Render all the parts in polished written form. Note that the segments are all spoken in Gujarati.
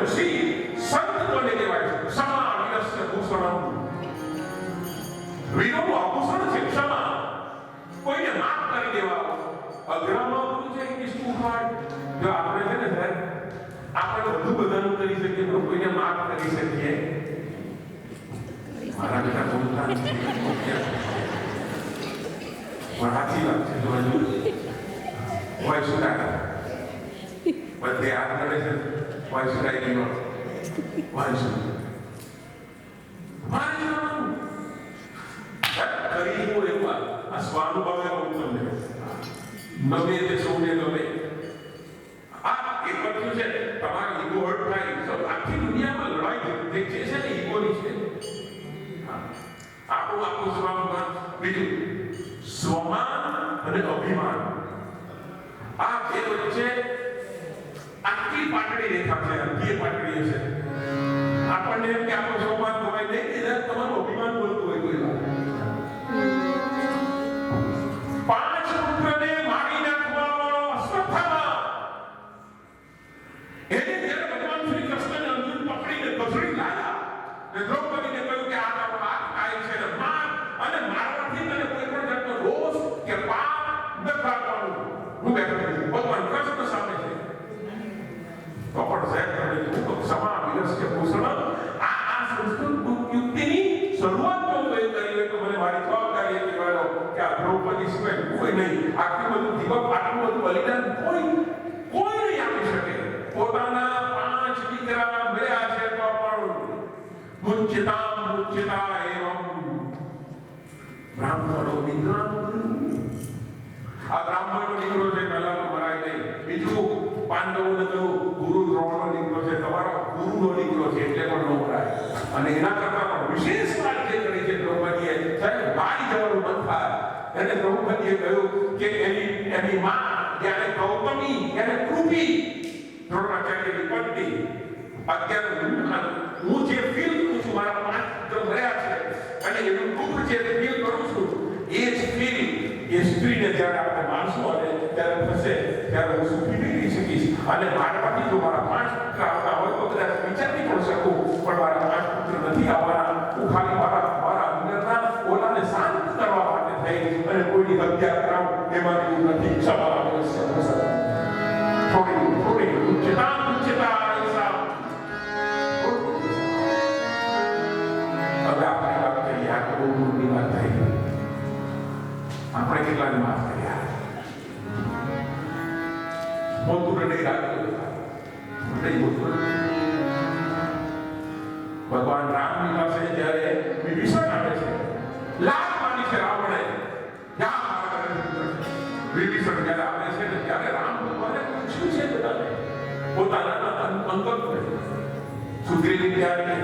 મનસી સંત કોને કહેવાય છે? ક્ષમા વિરસ્ય ભૂષણમ. વીરોનું આભૂષણ છે ક્ષમા. કોઈને માફ કરી દેવા. અઘરામાં છે કે શું હાર્ડ. જો આપણે છે ને સાહેબ આપણે બધું બધાનું કરી શકીએ તો કોઈને માફ કરી શકીએ. મારા બેટા બોલતા નથી પણ સાચી વાત છે. જો હજુ હોય સુધારા બધે હાથ કરે છે હોય સુધારી ગયો હોય કરી એવું આ સ્વાનુભાવે તમને નમે તે સૌને ગમે. આ એક બધું છે તમારી ઈગો હર્ટ થાય. આખી દુનિયામાં લડાઈ જે છે ને ઈગોની છે. આપણું સ્વાભિમાન, બીજું સ્વમાન અને અભિમાન. આ બે વચ્ચે આટલી પાટડી રેખા છે. આટલી પાટડી છે. આપણને એમ કે આપણું સ્વમાન ગવાય નહીં, એટલે તમારું અભિમાન બોલતું હોય કોઈ વાર. 5 પુત્રને મારી નાખવા વાળો અશ્વત્થામા, એને જ્યારે ભગવાન શ્રી કૃષ્ણને અર્જુન પકડીને કસડી લાયા અને દ્રૌપદીને કહ્યું કે આ તારો હાથ કાય છે ને માર, અને મારવાથી તને કોઈ પણ જાતનો રોષ કે પાપ ન લાગવાનું. હું બેઠો ભગવાન કૃષ્ણ સામે છે તો પણ સાહેબ તમે ક્ષમા વિરસ્ય ભૂષણ. આ સંસ્કૃત યુક્તિની શરૂઆત જો કરી હોય તો મને મારી જવાબદારી એ કહેવાનો કે આ દ્રૌપદી સિવાય કોઈ નહીં. આટલું બધું દીપક, આટલું બધું બલિદાન કોઈ નહીં આપી શકે. પોતાના 5 દીકરા મળ્યા છે તો પણ મુચ્યતા એવમ બ્રાહ્મણો નિગ્રહ. આ બ્રાહ્મણનો દીકરો છે પહેલા તો મરાય નહીં. બીજું પાંડવોને કહ્યું ગુરુ દ્રોણનો દીકરો છે, તમારો ગુરુનો દીકરો છે એટલે પણ ન મરાય. અને એના કરતા પણ વિશેષ વાત જે કરી છે દ્રૌપદીએ, સાહેબ બાળી જવાનું મન થાય. એને દ્રૌપદીએ કહ્યું કે એની માં જ્યારે ગૌતમી એને કૃપી દ્રોણાચાર્યની પત્ની, અત્યારે હું જે ફીલ કરું છું મારા 5 પુત્ર મર્યા છે અને એનું દુઃખ જે ફીલ કરું છું એ જ ફીલ એ સ્ત્રીને જ્યારે આપણે માનશું અને ત્યારે થશે ત્યારે હું સુખી નહીં રહી શકીશ. અને મારામાંથી જો મારા 5 પુત્ર આવતા હોય તો કદાચ વિચારી પણ શકું, પણ મારા 5 પુત્ર નથી આવવાના. હું ખાલી મારા અંદરના ઓલાને શાંત કરવા માટે થઈ અને કોઈની હત્યા કરાવું એમાંથી હું નથી. ક્ષમા વિરસ્ય ભૂષણ. થોડી ઉચ્ચતા ઈશા. હવે આપણે વાત કરીએ આ કરોડની વાત થઈ. આપણે કેટલાને માફ કર્યા? મોતું નહીં રાખ્યું નહીં મોતું. ભગવાન રામની પાસે જ્યારે વિભીષણ આવે છે, લાખ માની છે રાવણે, વિભીષણ જ્યારે આવે છે ને ત્યારે રામ ભગવાને પૂછ્યું છે બધાને, પોતાના અંગત સુગ્રીવને ત્યારે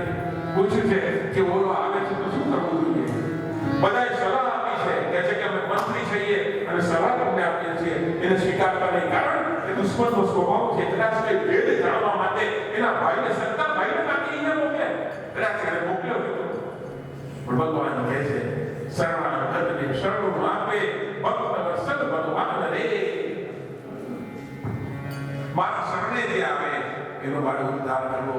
પૂછ્યું છે કે ઓલો આવે છે તો શું કરવું જોઈએ. બધાએ સલાહ આપી છે, કહે છે કે અમે મંત્રી છીએ અને સલાહ તમને આપીએ છીએ, એને સ્વીકારતા નહીં. કારણ કે દુશ્મનનો સ્વભાવ છે. કદાચ કઈ ભેદ જાણવા માટે એના ભાઈને સત્તા ભાઈને બાકી અહીંયા મોકલે, કદાચ એને મોકલ્યો હતો. પણ ભગવાન કહે છે શરણાગતને શરણું આપે ભક્ત સદ ભગવાન રે. મારા શરણે જે આવે એનો મારો ઉદ્ધાર કરવો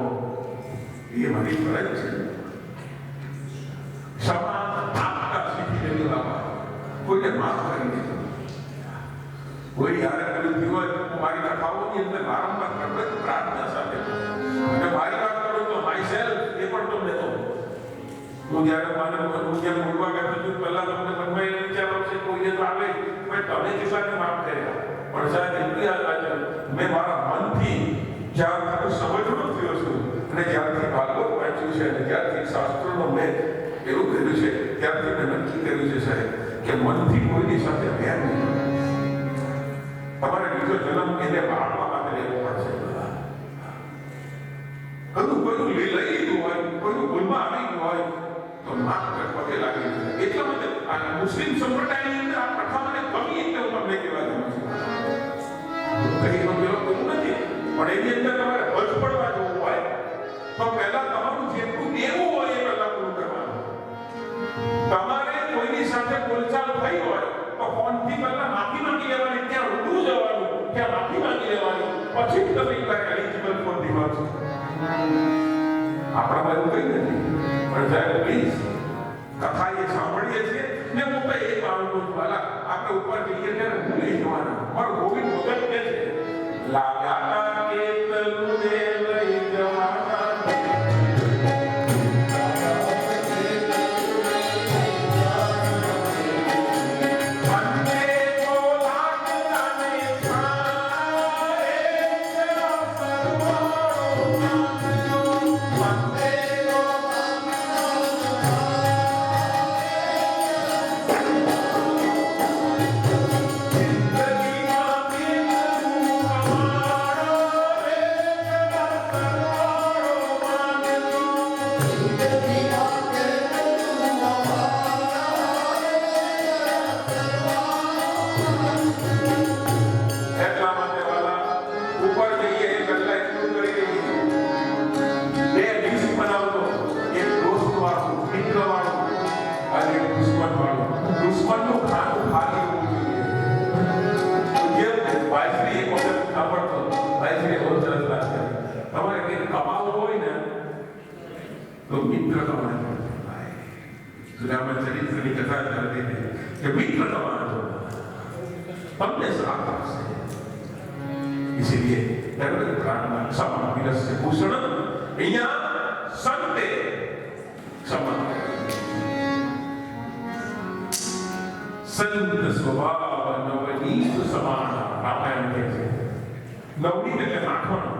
એ મારી ફરજ છે. ક્ષમા આપતા શીખી લેવું. બાબા કોઈને માફ કરી દીધું. કોઈ યારે કર્યું હોય તો મારી કથાઓની અંદર વારંવાર કરવે પ્રાર્થના સાથે. અને મારી વાત કરું તો માય સેલ્ફ એ પણ તમને કહું. હું જ્યારે હું જ્યાં બોલવા બેઠો છું પહેલા તમને મનમાં એ વિચાર આવશે કોઈને તો આવે પણ તમે કેટલાને માફ કર્યા. પણ સાહેબ એટલી યાદ મેં મારા મનથી જ્યારથી સમજણો થયો છું અને જ્યારથી ભાગવત વાંચ્યું છે અને જ્યારથી શાસ્ત્રોનો મેં એવું કર્યું છે ત્યારથી મેં નક્કી કર્યું છે સાહેબ કે મનથી કોઈની સાથે વેર નહીં. તમારે બીજો જન્મ એને બાળવા માટે લેવો પડશે. બધું કોઈનું લઈ લીધું હોય, કોઈનું ભૂલમાં આવી ગયું હોય તો માફ પગે લાગી જશે. એટલા માટે આ મુસ્લિમ સંપ્રદાયની અંદર આ કથા મને ગમી એટલે હું તમને કહેવા જાઉં છું. કઈ પેલો એવું નથી પણ એની અંદર તમારે હજ પડવા જવું હોય તો પહેલા તમારું જેટલું દેવું હોય એ પહેલા પૂરું કરવાનું. તમારે કોઈની સાથે બોલચાલ થઈ હોય તો ફોનથી પહેલા માફી માંગી લેવાની, ત્યાં રૂબરૂ જવાનું, ત્યાં માફી માંગી લેવાની, પછી તમે એકવાર એલિજિબલ ફોન દીવા છો. આપણામાં એવું કંઈ નથી. પણ સાહેબ પ્લીઝ કથા એ સાંભળીએ છીએ ને હું તો એ માનું છું વાલા આપણે ઉપર જઈએ ત્યારે ભૂલી જવાના. પણ ગોવિંદ ભગત કે છે લાગ્યા કેટલું ને લઈ જવાના इसीलिए भूषण संते संत स्वभाव नवनीत समान रामायण के છે નવનીત એટલે નાખવાનું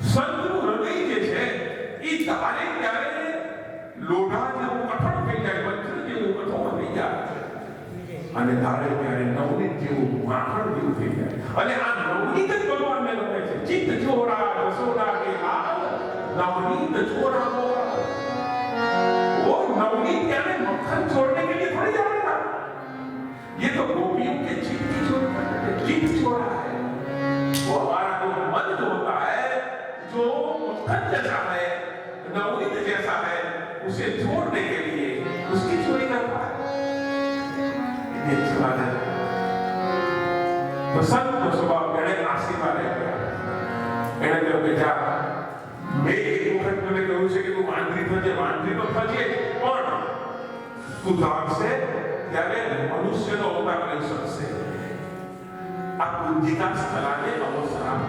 સંતનું હૃદય જે છે એ તારે ક્યારે લોઢા જેવું કઠણ થઈ જાય વજ્ર જેવું કઠોળ થઈ જાય અને તારે ક્યારે નવનીત જેવું માખણ જેવું થઈ જાય અને આ નવનીત જ ભગવાનને ગમે છે ચિત્ત ચોરા જસોદા કે લાલ नवनीत छोड़ा हुआ वो नवनीत यानी मक्खन छोड़ने के लिए थोड़ी जा रहा था ये तो गोपियों के चित्त छोड़ा है वो हमारा जो मन जो होता है जो मक्खन जैसा है नवनीत जैसा है उसे छोड़ने के लिए उसकी चोरी करता है ये अच्छी बात है तो संत स्वभाव कहने आशीर्वाद है कहने जब बेटा मैं एक वक्त मैंने कहूं से कि तू वांद्री तो थजे पण तू धागसे ત્યારે મનુષ્યનો અવતાર લઈ શકશે આ કુંજિકા સ્થળાને અવસરામ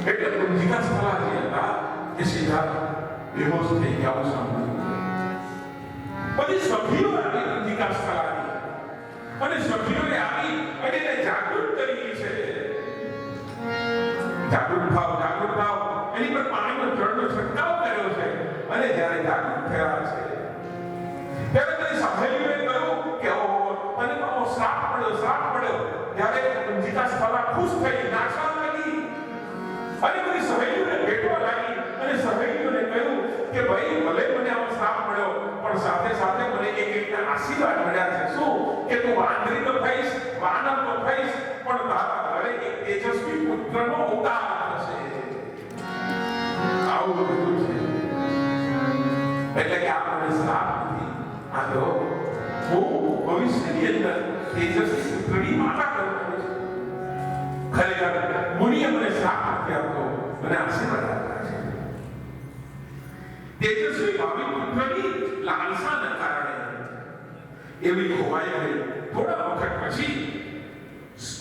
એટલે કુંજિકા સ્થળા જે હતા એ સીધા બેહોશ થઈ ગયા સાંભળ્યું પછી સભ્યો આવી કુંજિકા સ્થળાની અને સભ્યોએ આવી અને એને જાગૃત કરી છે જાગૃત થાવ એની પર પાણીનો જળનો છંટકાવ કર્યો છે અને જ્યારે જાગૃત થયા છે ત્યારે તેની સહેલીઓએ કહ્યું કે મને તો શ્રાપ પડ્યો ત્યારે કુંજિકા સ્થળા ખુશ થઈ નાચવા લાગી અને બધી સહેલીઓને ભેટવા લાગી અને સહેલીઓને કહ્યું કે ભાઈ ભલે મને આવો શ્રાપ મળ્યો પણ સાથે સાથે મને એક રીતના આશીર્વાદ મળ્યા છે શું કે તું વાંદરી તો થઈશ વાનર તો થઈશ પણ તારા ઘરે એક તેજસ્વી પુત્રનો અવતાર થશે આવું બધું છે એટલે કે આપણે શ્રાપ નથી આ તો હું ભવિષ્યની અંદર તેજસ્વી પુત્રની માતા કરું ખરેખર મુનિએ મને શ્રાપ નથી આપતો મને આશીર્વાદ આપ્યા છે તેજસ્વી ભાવિ પુત્રની લાલસાના કારણે એવી ખોવાઈ ગઈ થોડા વખત પછી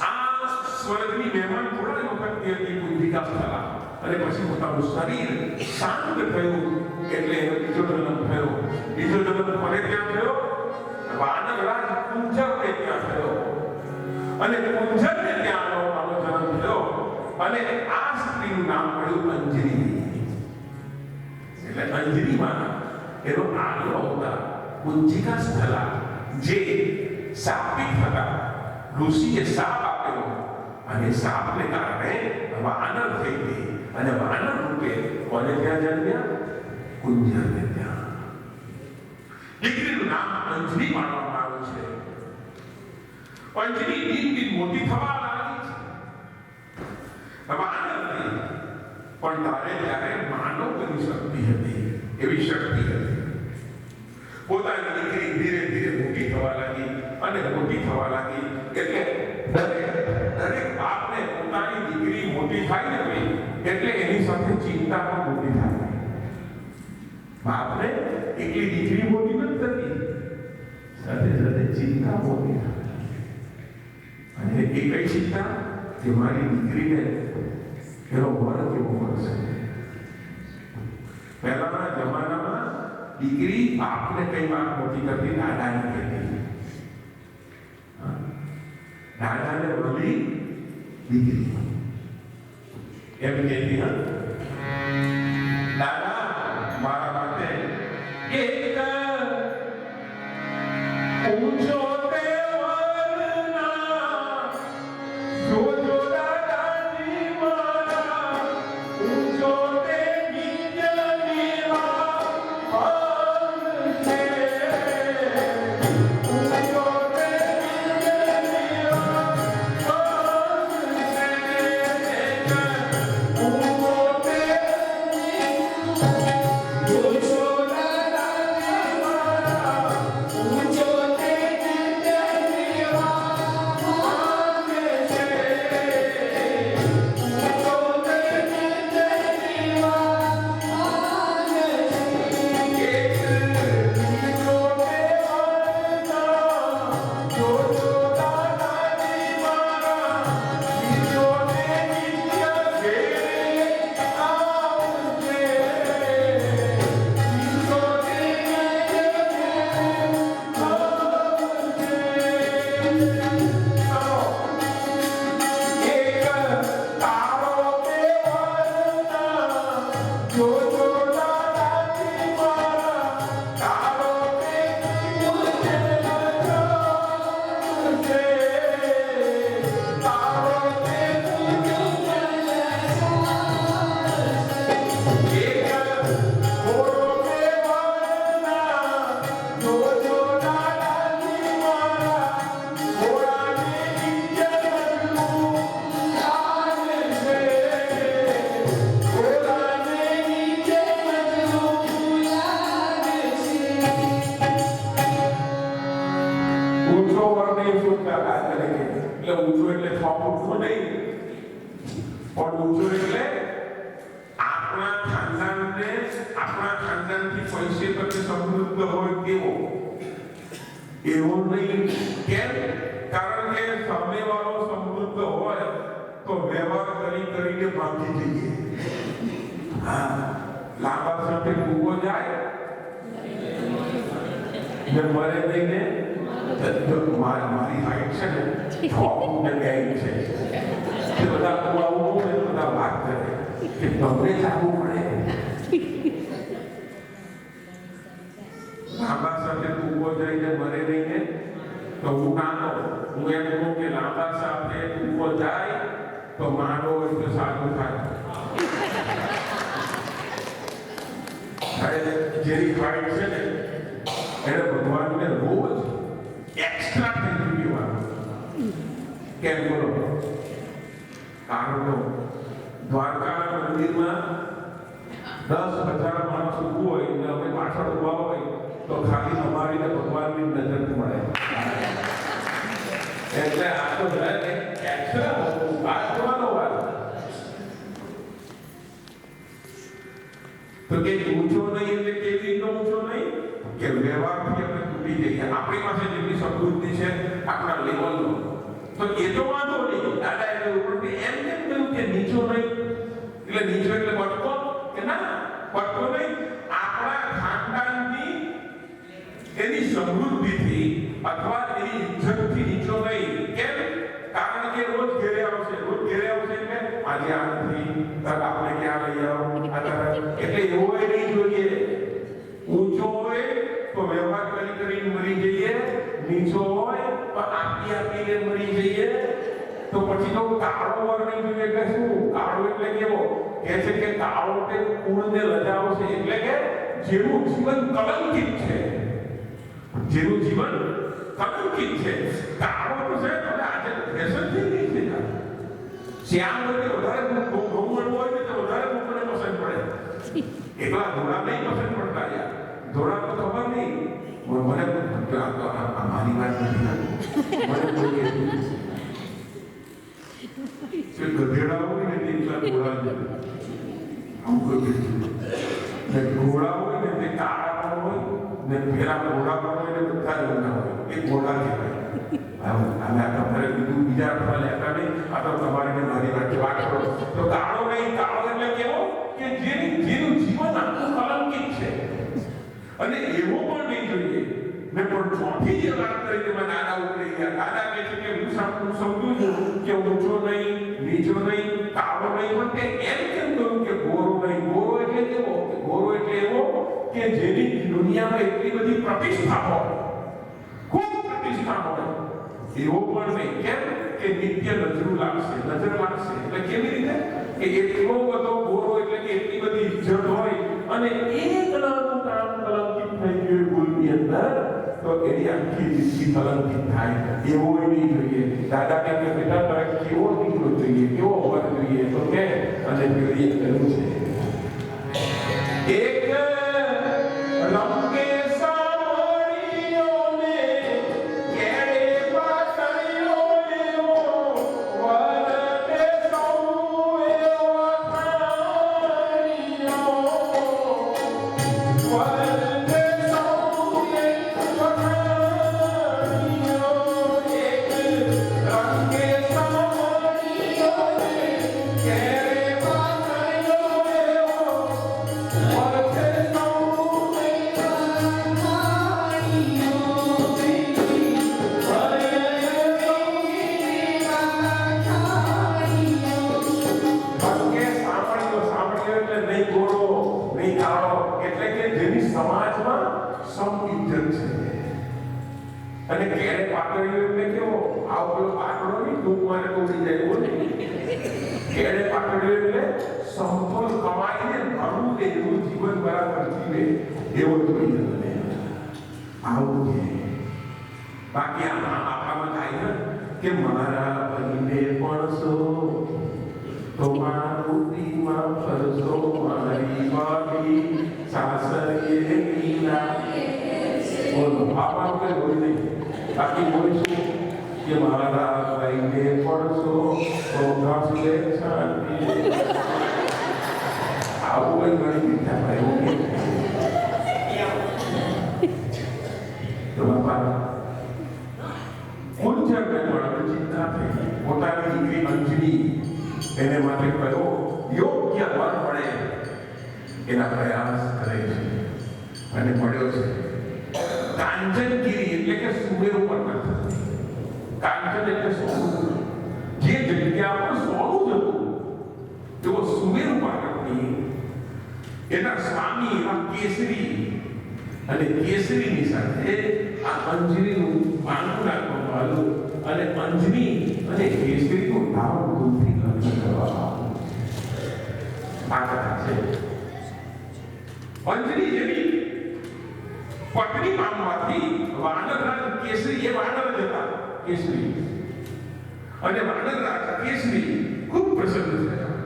આ સ્વર્ગની મહેમાન થોડા વખતની હતી કુંજિકા સ્થળા અને પછી પોતાનું શરીર શાંત થયું એટલે બીજો જન્મ થયો કોને ત્યાં થયો વાનરરાજ કુંજરને ત્યાં થયો અને કુંજરને ત્યાં આનો જન્મ થયો અને આ સ્ત્રીનું નામ પડ્યું અંજરી એટલે અંજરીમાં એનો આગલો અવતાર કુંજિકા સ્થળા જે શાપિત હતા ઋષિએ શાપ આપ્યો અને શાપને કારણે વાનર થઈ ગઈ અને વાનર રૂપે કોને ત્યાં જન્મ્યા કુંજરને ત્યાં દીકરીનું નામ અંજલિ પાડવામાં આવ્યું છે અંજલિ દિન મોટી થવા લાગી છે વાનર નહીં પણ તારે ત્યારે માનવની શક્તિ હતી એવી શક્તિ હતી પોતાની દીકરી ધીરે ધીરે મોટી થવા લાગી અને મોટી થવા લાગી એટલે દરેક બાપને પોતાની દીકરી મોટી થાય ને એટલે એની સાથે ચિંતા પણ મોટી થાય બાપને એકલી દીકરી મોટી નથી થતી, સાથે સાથે ચિંતા મોટી થાય. અને એ કઈ ચિંતા કે મારી દીકરીને એનો વર કેવો મળશે. પહેલાના જમાનામાં દીકરી બાપને કઈ વાત મોટી કરતી, દાદાને કહેતી. દાદાને વળી દીકરી એમ કહેતી. દાદા મારા માટે એક ઊંચો દેવરના જોજો દાદાજી મારા ઊંચો તે નીચેનીવા પગ છે. ઊંચો તે નીચેનીવા એવું નહીં. કેમ? કારણ કે સામેવાળો સમૃદ્ધ હોય તો વ્યવહાર કરીને ભાગી જઈએ. હા, લાંબા સમય કૂવો જાય ને મરે નહીં ને મારી હાઈટ છે ને 6 ફૂટ ને 2 ઇંચ છે. તે બધા કૂવાઓ બધા વાત કરે કે તમને લાગવું પડે. લાંબા સાથે કૂવો જઈને મરે નહીં ને તો હું નાનો હું એમ કહું કે લાંબા સાથે કૂવો જાય તો માનો હોય તો સારું થાય. જેની હાઈટ છે ને એને ભગવાનને રોજ એક્સ્ટ્રા થેન્ક યુ કહેવાનું. કેમ બોલો? કારણ દ્વારકા મંદિરમાં 10,000 માણસ ઊભું હોય ને અમે પાછળ ઊભા હોય તો ખાલી અમારી ભગવાનની નજર મળે. એટલે આ તો એક્સ્ટ્રા વાત કરવાનો વાત. તો કે ઊંચો નહીં એટલે કેવી રીતે ઊંચો નહીં કે વ્યવહારથી આપણે તૂટી જઈએ. આપણી પાસે જેટલી સમૃદ્ધિ છે આપણા લેવલનો તો એ તો વાંધો નહીં. દાદા એટલે ઉપરથી એમ કેમ કહ્યું કે નીચો નહીં એટલે નીચો એટલે પટકો કે ના પટકો નહીં. આપણા ખાનદાનની એની સમૃદ્ધિથી અથવા એની ઇજ્જતથી નીચો નહીં. કેમ? કારણ કે રોજ ઘેરે આવશે એટલે આજે આ નથી તક આપણે ક્યાં લઈ આવો એટલે એવો નહીં જોઈએ. ઊંચો હોય તો વ્યવહાર કરીને મરી જઈએ, નીચો હોય તો આપીને મરી જઈએ. તો પછી તો કાળો વર નહીં જોઈએ. એટલે શું કાળો એટલે કેવો કે છે કે કાળો તે કુળને લજાવશે. એટલે કે જેનું જીવન કલંકિત છે, જેનું જીવન કલંકિત છે. કાળો તો છે એટલે આજે ફેશન થઈ ગઈ છે. શ્યામ હોય વધારે ઘઉં હોય ને તો વધારે લોકોને પસંદ પડે. એકલા ધોળા નહીં પસંદ પડતા. યાર ધોળા તો ખબર નહીં મને મારી વાત નથી. મને કોઈ ગધેડા હોય ને તે એટલા ધોળા આમ કોઈ ઘોડા હોય ને તે ને પેલા ઘોડા પણ હોય ને બધા રોગના હોય એ ઘોડા કહેવાય. અમે આ તમારે બીજું બીજા અર્થમાં લેતા નહીં, આ તો તમારી મારી વાત કરો. તો કાળો નહીં, કાળો એટલે કેવો કે જેનું જીવન આખું કલંકિત છે. અને એવો પણ નહીં જોઈએ. મેં પણ ચોથી જે વાત કરી કે દાદા ઉતરી ગયા. દાદા કહે છે કે હું સમજુ છું કે ઊંચો નહીં, નીચો નહીં, કાળો નહીં, પણ તે એમ કેમ કહ્યું કે ગોરો નહીં? ગોરો એટલે કેવો? ગોરો એટલે એવો કે જેની દુનિયામાં એટલી બધી પ્રતિષ્ઠા હોય, ખૂબ પ્રતિષ્ઠા હોય, એવો પણ નહીં. કેમ કે નિત્ય નજર લાગશે. એટલે કેવી રીતે કે એટલો બધો ગોરો એટલે કે એટલી બધી ઇજ્જત હોય અને એક નાનું કામ કલંકિત થઈ ગયું ભૂલની અંદર, તો એની આખી જિંદગી કલંકિત થાય. એવો નહીં જોઈએ. દાદા કે બેટા તારે કેવો દીકરો જોઈએ, કેવો વર જોઈએ? તો કે અને પેલી કહ્યું છે એક લંકે સાવણીઓને કેડે પાતળીઓ એવો વરતે સૌ એવો ખાણીઓ વરતે સૌ એવો ખાણીઓ એક લંકે સાવણીઓને કેડે પાતળીઓ એવો વરતે સમાજમાં સમ-ઇજ્જત છે. અને કેરે પાતળીઓ એટલે કેવો? આ પેલો પાતળો નહીં, ટૂંકમાં તોડી જાય એવો નહીં. કેરે પાતળીઓ એટલે સમતોલ કમાઈને ભરવું કે એવું જીવન બરાબર જીવે એવો જોઈએ મને. આવું છે. બાકી આપણામાં થાય ને કે મારા ભાઈને પડશો તો મારુતિમાં ફરશો, મારી વાડી સાસરીએ મીના. બોલો આપણા કોઈ બોલ નહીં. બાકી બોલીશું કે મારા ભાઈને પડશો તો ઘસલે શાંતિ. આવું કોઈ ઘણી મીઠા ભાઈ એવું નહીં. તો બાપા કુંજરને પણ ચિંતા થઈ. પોતાની દીકરી અંજની એને માટે કયો યોગ્ય વર મળે એના પ્રયાસ કરે છે અને મળ્યો છે. કાંચનગીરી એટલે કે સુમેરુ પર્વત. કાંચન એટલે સોનું. જે જગ્યા પર સોનું હતું તેઓ સુમેરુ પર્વતની એના સ્વામી એવા કેસરી અને કેસરીની સાથે આ અંજનીનું માનવું રાખવામાં આવ્યું અને અંજની અને કેસરીનું નામ ગુંથી લગ્ન કરવામાં આ કથા છે. અંજની જેવી પત્ની પામવાથી વાનરરાજ કેસરી, એ વાનર જ હતા કેસરી, અને વાનરરાજ કેસરી ખૂબ પ્રસન્ન થયા.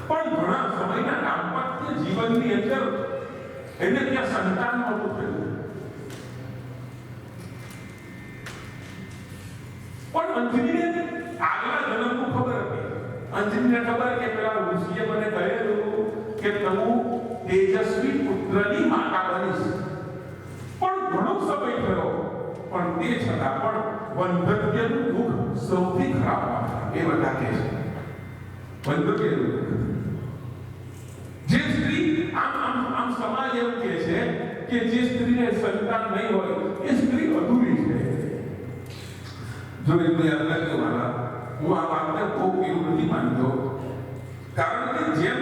પણ ઘણા સમયના દાંપત્ય જીવનની અંદર એને ત્યાં સંતાન નહોતું થયું. પણ અંજનીને આગલા જન્મનું ખબર હતી. અંજનીને ખબર કે પેલા ઋષિએ મને કહેલું કે તું તેજસ્વી પુત્રની માતા બનીશ. પણ ઘણો સમય થયો, પણ તે છતાં પણ વંધવ્યનું દુઃખ સૌથી ખરાબ એ બધા કહે છે. વંધવ્યનું દુઃખ જે સ્ત્રી આમ સમાજ એવું કહે છે કે જે સ્ત્રીને સંતાન નહીં હોય એ સ્ત્રી અધૂરી છે. જો એટલું યાદ રાખજો મારા, હું આ વાતને બહુ એવું નથી માનતો. કારણ કે જેમ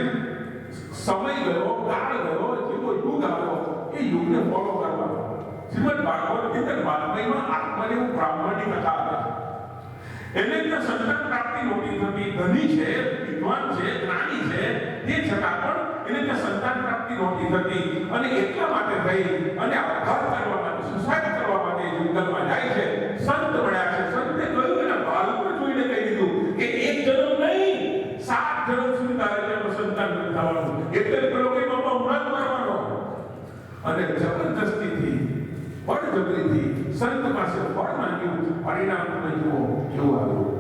સમય ગયો, કાળ ગયો, જેવો યુગ આવ્યો એ યુગને ફોલો કરવાનો. શ્રીમદ ભાગવત ગીતા 12માં આત્મદેવ બ્રાહ્મણની કથા આવે છે. એને ત્યાં સંતાન પ્રાપ્તિ નહોતી થતી. ધની છે, વિદ્વાન છે, જ્ઞાની છે, તે છતાં પણ એને ત્યાં સંતાન પ્રાપ્તિ નહોતી થતી. અને એટલા માટે થઈ અને આપઘાત કરવા માટે, સુસાઇડ કરવા માટે જંગલમાં જાય છે. સંત મળ્યા છે. સંતે કહ્યું એના બાલ પર જોઈને કહી દીધું કે એક જન્મ નહીં, 7 જન્મ સુધી તારે ત્યાં સંતાન નથી થવાનું. એટલે પેલો કઈ બાપા ઉમરાત મારવાનો. અને જબરદસ્તીથી, બળજબરીથી સંત પાસે ફળ માંગ્યું. પરિણામ તમે જુઓ કેવું આવ્યું.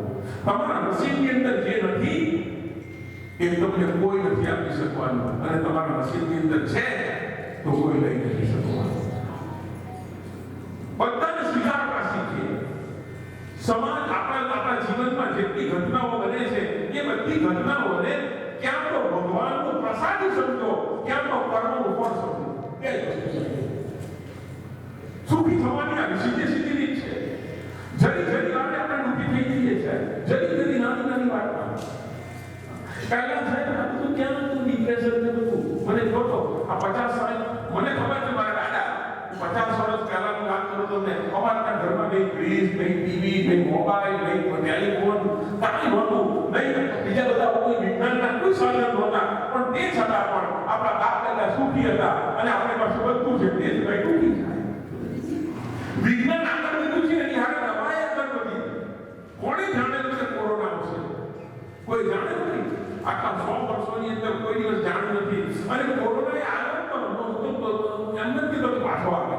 તમારા નસીબની અંદર જે નથી એ તમને કોઈ નથી આપી શકવાનું, અને તમારા નસીબની અંદર છે તો કોઈ લઈ નથી શકવાનું. જેટલી ઘટનાઓ બને છે એ બધી ઘટનાઓને ક્યાં તો ભગવાનનો પ્રસાદ સમજો, ક્યાં તો કર્મનું ફળ સમજો. બે વસ્તુ છે. સુખી થવાની આ સીધી રીત છે. જરી વારે આપણે દુઃખી થઈ જઈએ છીએ, જરી નાની વાતમાં. પહેલા સાહેબ આ બધું ક્યાં હતું, ડિપ્રેશન ને બધું મને જોતો આ 50 વર્ષ મને ખબર છે મારા દાદા 50 વર્ષ પહેલાની વાત કરું તમને, અમારા ઘરમાં કઈ ફ્રીજ, કઈ ટીવી, કઈ મોબાઈલ, કઈ ટેલિફોન કાંઈ નહોતું, નહીં બીજા બધા કોઈ વિજ્ઞાનના કોઈ સાધન નહોતા, પણ તે છતાં પણ આપણા બાપ દાદા સુખી હતા અને આપણી પાસે બધું છે, તે જ કઈ દુઃખી થાય. વિજ્ઞાન આગળ વધ્યું છે એની હારે દવાઈ આગળ વધી. કોણે જાણેલું છે કોરોના વિશે? કોઈ જાણે નથી. આખા 100 વર્ષોની અંદર કોઈ દિવસ જાણ્યું નથી. અને કોરોનાએ આગળ પણ એમ નથી તો પાછો આવે.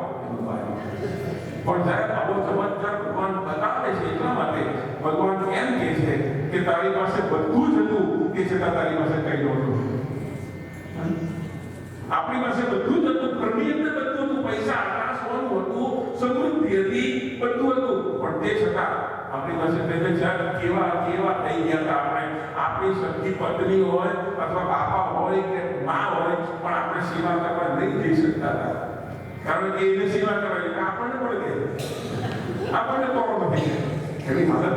પણ જ્યારે આવો ચમત્કાર ભગવાન બતાવે છે એટલા માટે ભગવાન એમ કહે છે કે તારી પાસે બધું જ હતું, કે છતાં તારી પાસે કઈ નહોતું. આપણી પાસે બધું જ હતું, ઘરની અંદર બધું હતું, પૈસા હતા, સોનું હતું, સમૃદ્ધિ હતી, બધું હતું, પણ તે છતાં આપણી પાસે તેને કેવા થઈ ગયા હતા. આપણી સખી પત્ની હોય અથવા બાપા હોય કે મા હોય, પણ આપણે સેવા કરવા નહીં જઈ શકતા હતા, કારણ કે એને સેવા કરવાની આપણને પડી ગઈ, આપણને કોરોના થઈ ગઈ. એની મદદ